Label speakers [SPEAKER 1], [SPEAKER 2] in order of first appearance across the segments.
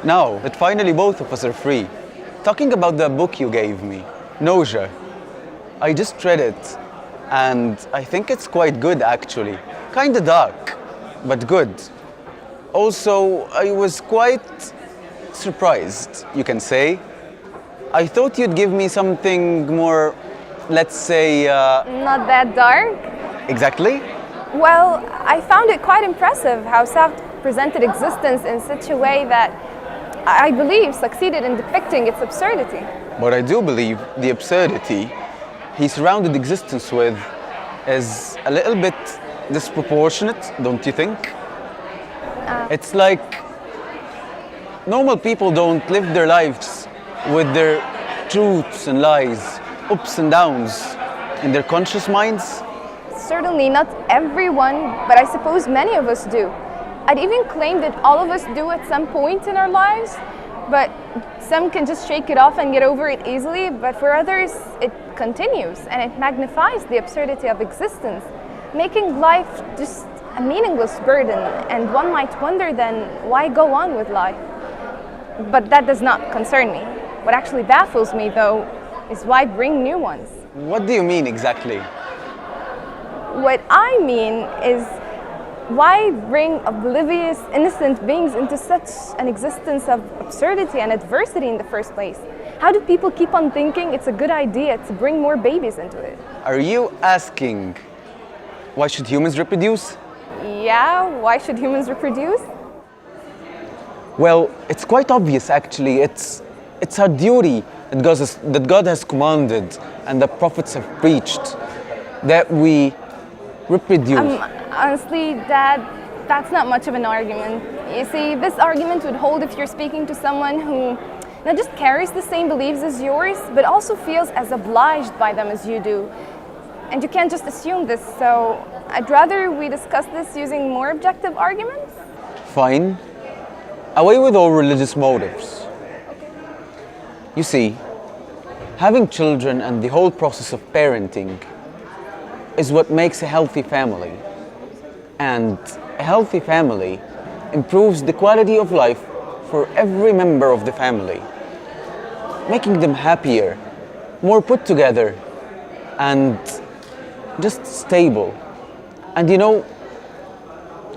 [SPEAKER 1] Now that finally both of us are free. Talking about the book you gave me, Nausea. I just read it and I think it's quite good actually. Kinda dark, but good. Also, I was quite surprised, you can say. I thought you'd give me something more, let's say,
[SPEAKER 2] Not that dark?
[SPEAKER 1] exactly?
[SPEAKER 2] Well, I found it quite impressive how Sartre presented existence in such a way that I believe succeeded in depicting its absurdity.
[SPEAKER 1] But I do believe the absurdity he surrounded existence with is a little bit disproportionate, don't you think? It's like normal people don't live their lives with their truths and lies, ups and downs in their conscious minds.
[SPEAKER 2] Certainly not everyone, but I suppose many of us do. I'd even claim that all of us do at some point in our lives, but some can just shake it off and get over it easily, but for others it continues and it magnifies the absurdity of existence, making life just a meaningless burden, and one might wonder then, why go on with life? But that does not concern me. What actually baffles me though is why bring new ones?
[SPEAKER 1] What do you mean exactly?
[SPEAKER 2] What I mean is, why bring oblivious, innocent beings into such an existence of absurdity and adversity in the first place? How do people keep on thinking it's a good idea to bring more babies into it?
[SPEAKER 1] Are you asking why should humans reproduce?
[SPEAKER 2] Yeah, why should humans reproduce?
[SPEAKER 1] Well, it's quite obvious actually. It's our duty that God has commanded and the prophets have preached that we reproduce.
[SPEAKER 2] Honestly, Dad, that's not much of an argument. You see, this argument would hold if you're speaking to someone who not just carries the same beliefs as yours, but also feels as obliged by them as you do. And you can't just assume this, so I'd rather we discuss this using more objective arguments.
[SPEAKER 1] Fine. Away with all religious motives. You see, having children and the whole process of parenting is what makes a healthy family. And a healthy family improves the quality of life for every member of the family, making them happier, more put together, and just stable. And you know,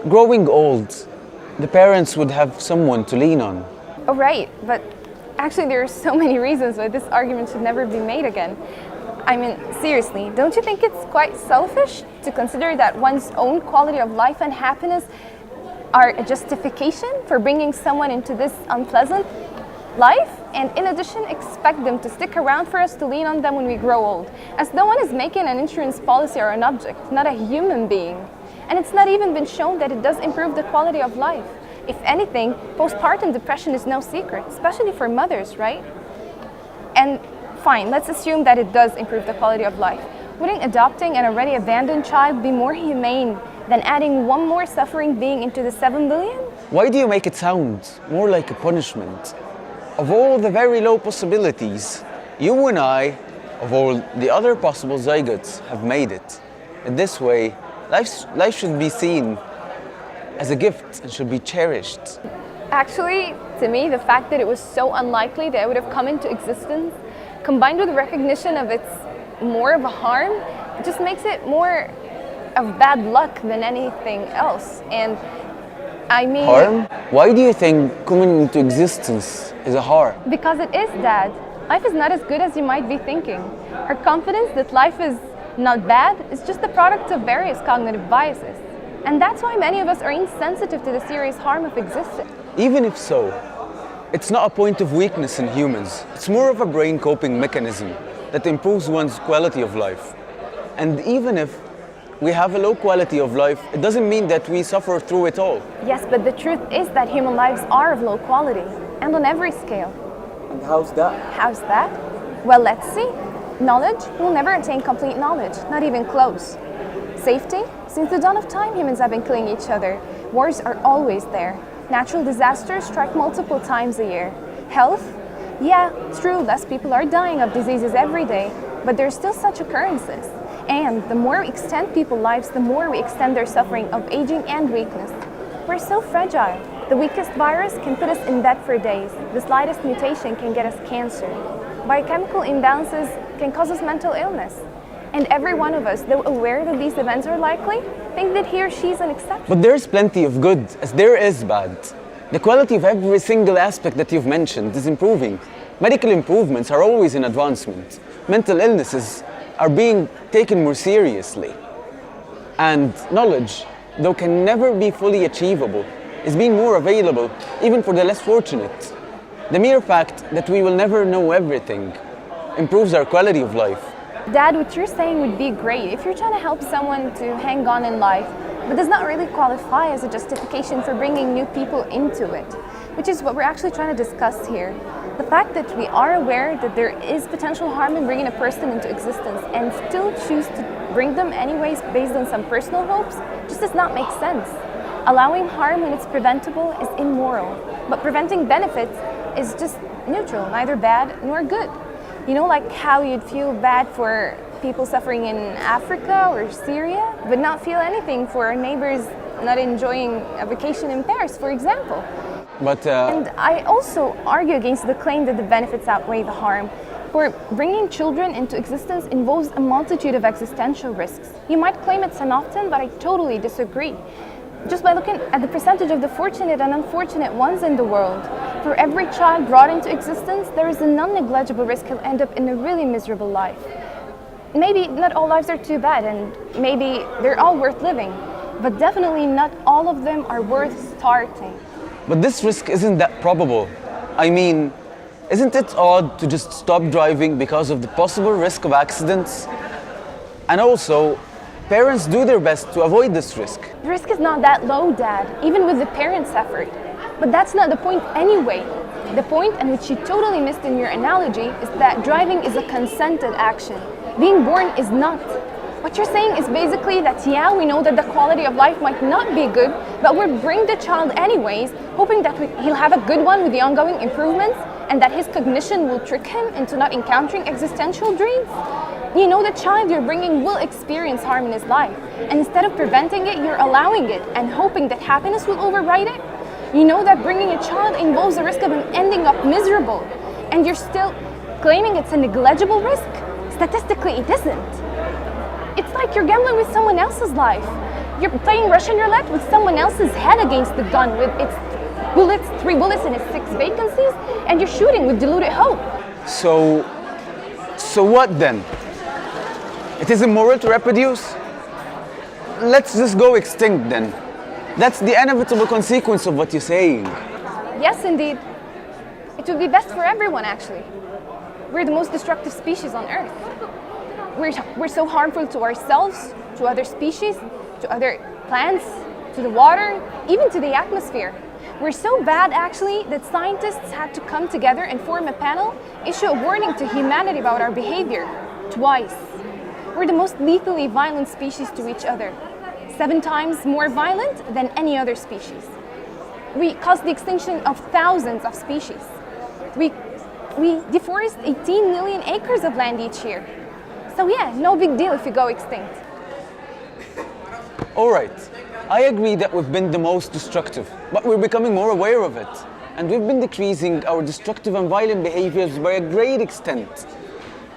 [SPEAKER 1] growing old, the parents would have someone to lean on.
[SPEAKER 2] Oh, right, but actually there are so many reasons why this argument should never be made again. I mean, seriously, don't you think it's quite selfish to consider that one's own quality of life and happiness are a justification for bringing someone into this unpleasant life, and in addition expect them to stick around for us to lean on them when we grow old, as though one is making an insurance policy or an object, not a human being. And it's not even been shown that it does improve the quality of life. If anything, postpartum depression is no secret, especially for mothers, right? And fine, let's assume that it does improve the quality of life. Wouldn't adopting an already abandoned child be more humane than adding one more suffering being into the 7 billion?
[SPEAKER 1] Why do you make it sound more like a punishment? Of all the very low possibilities, you and I, of all the other possible zygotes, have made it. In this way, life should be seen as a gift and should be cherished.
[SPEAKER 2] Actually, to me, the fact that it was so unlikely that it would have come into existence, combined with recognition of its more of a harm, it just makes it more of bad luck than anything else. And I mean...
[SPEAKER 1] Harm? Why do you think coming into existence is a harm?
[SPEAKER 2] Because it is, Dad. Life is not as good as you might be thinking. Our confidence that life is not bad is just the product of various cognitive biases. And that's why many of us are insensitive to the serious harm of existence.
[SPEAKER 1] Even if so, it's not a point of weakness in humans. It's more of a brain coping mechanism that improves one's quality of life. And even if we have a low quality of life, it doesn't mean that we suffer through it all.
[SPEAKER 2] Yes, but the truth is that human lives are of low quality, and on every scale.
[SPEAKER 1] And how's that?
[SPEAKER 2] How's that? Well, let's see. Knowledge? We'll never attain complete knowledge, not even close. Safety? Since the dawn of time, humans have been killing each other. Wars are always there. Natural disasters strike multiple times a year. Health? Yeah, true, less people are dying of diseases every day, but there's still such occurrences. And the more we extend people's lives, the more we extend their suffering of aging and weakness. We're so fragile. The weakest virus can put us in bed for days. The slightest mutation can get us cancer. Biochemical imbalances can cause us mental illness. And every one of us, though aware that these events are likely, think that he or she is an exception.
[SPEAKER 1] But there's plenty of good as there is bad. The quality of every single aspect that you've mentioned is improving. Medical improvements are always in advancement. Mental illnesses are being taken more seriously. And knowledge, though can never be fully achievable, is being more available even for the less fortunate. The mere fact that we will never know everything improves our quality of life.
[SPEAKER 2] Dad, what you're saying would be great if you're trying to help someone to hang on in life, but does not really qualify as a justification for bringing new people into it, which is what we're actually trying to discuss here. The fact that we are aware that there is potential harm in bringing a person into existence and still choose to bring them anyways based on some personal hopes just does not make sense. Allowing harm when it's preventable is immoral, but preventing benefits is just neutral, neither bad nor good. You know, like how you'd feel bad for people suffering in Africa or Syria, but not feel anything for neighbors not enjoying a vacation in Paris, for example. And I also argue against the claim that the benefits outweigh the harm. For bringing children into existence involves a multitude of existential risks. You might claim it's an often, but I totally disagree. Just by looking at the percentage of the fortunate and unfortunate ones in the world, for every child brought into existence, there is a non-negligible risk he'll end up in a really miserable life. Maybe not all lives are too bad, and maybe they're all worth living, but definitely not all of them are worth starting.
[SPEAKER 1] But this risk isn't that probable. I mean, isn't it odd to just stop driving because of the possible risk of accidents? And also, parents do their best to avoid this risk.
[SPEAKER 2] The risk is not that low, Dad, even with the parents' effort. But that's not the point anyway. The point, and which you totally missed in your analogy, is that driving is a consented action. Being born is not. What you're saying is basically that, yeah, we know that the quality of life might not be good, but we'll bring the child anyways, hoping that he'll have a good one with the ongoing improvements, and that his cognition will trick him into not encountering existential dreams. You know the child you're bringing will experience harm in his life, and instead of preventing it, you're allowing it and hoping that happiness will override it. You know that bringing a child involves a risk of him ending up miserable, and you're still claiming it's a negligible risk? Statistically, it isn't. It's like you're gambling with someone else's life. You're playing Russian roulette with someone else's head against the gun with its bullets, 3 bullets and its 6 vacancies, and you're shooting with deluded hope.
[SPEAKER 1] So what then? It is immoral to reproduce? Let's just go extinct then. That's the inevitable consequence of what you're saying.
[SPEAKER 2] Yes, indeed. It would be best for everyone, actually. We're the most destructive species on Earth. We're so harmful to ourselves, to other species, to other plants, to the water, even to the atmosphere. We're so bad, actually, that scientists had to come together and form a panel, issue a warning to humanity about our behavior. Twice. We're the most lethally violent species to each other. 7 times more violent than any other species. We cause the extinction of thousands of species. We deforest 18 million acres of land each year. So yeah, no big deal if we go extinct.
[SPEAKER 1] All right, I agree that we've been the most destructive, but we're becoming more aware of it. And we've been decreasing our destructive and violent behaviors by a great extent.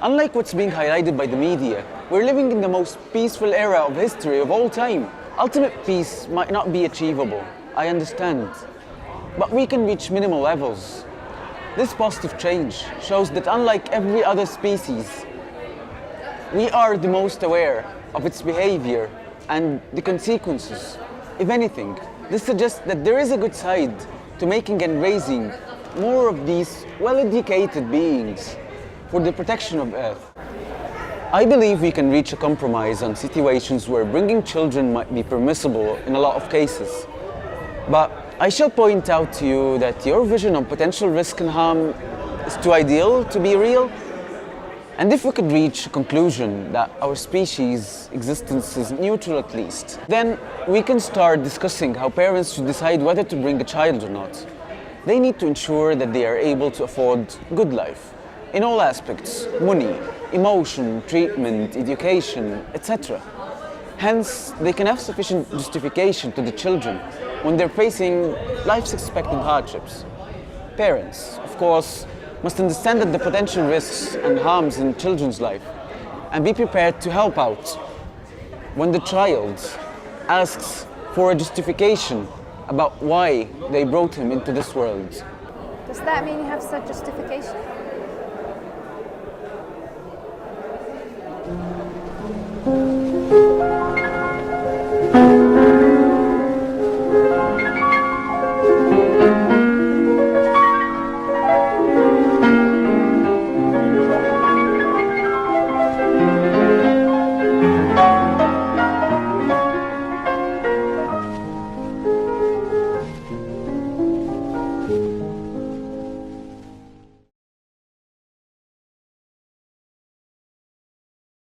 [SPEAKER 1] Unlike what's being highlighted by the media, we're living in the most peaceful era of history of all time. Ultimate peace might not be achievable, I understand, but we can reach minimal levels. This positive change shows that unlike every other species, we are the most aware of its behavior and the consequences. If anything, this suggests that there is a good side to making and raising more of these well-educated beings for the protection of Earth. I believe we can reach a compromise on situations where bringing children might be permissible in a lot of cases. But I shall point out to you that your vision on potential risk and harm is too ideal to be real. And if we could reach a conclusion that our species' existence is neutral at least, then we can start discussing how parents should decide whether to bring a child or not. They need to ensure that they are able to afford good life in all aspects: money, emotion, treatment, education, etc. Hence, they can have sufficient justification to the children when they're facing life's expected hardships. Parents, of course, must understand that the potential risks and harms in children's life and be prepared to help out when the child asks for a justification about why they brought him into this world.
[SPEAKER 2] Does that mean you have such justification?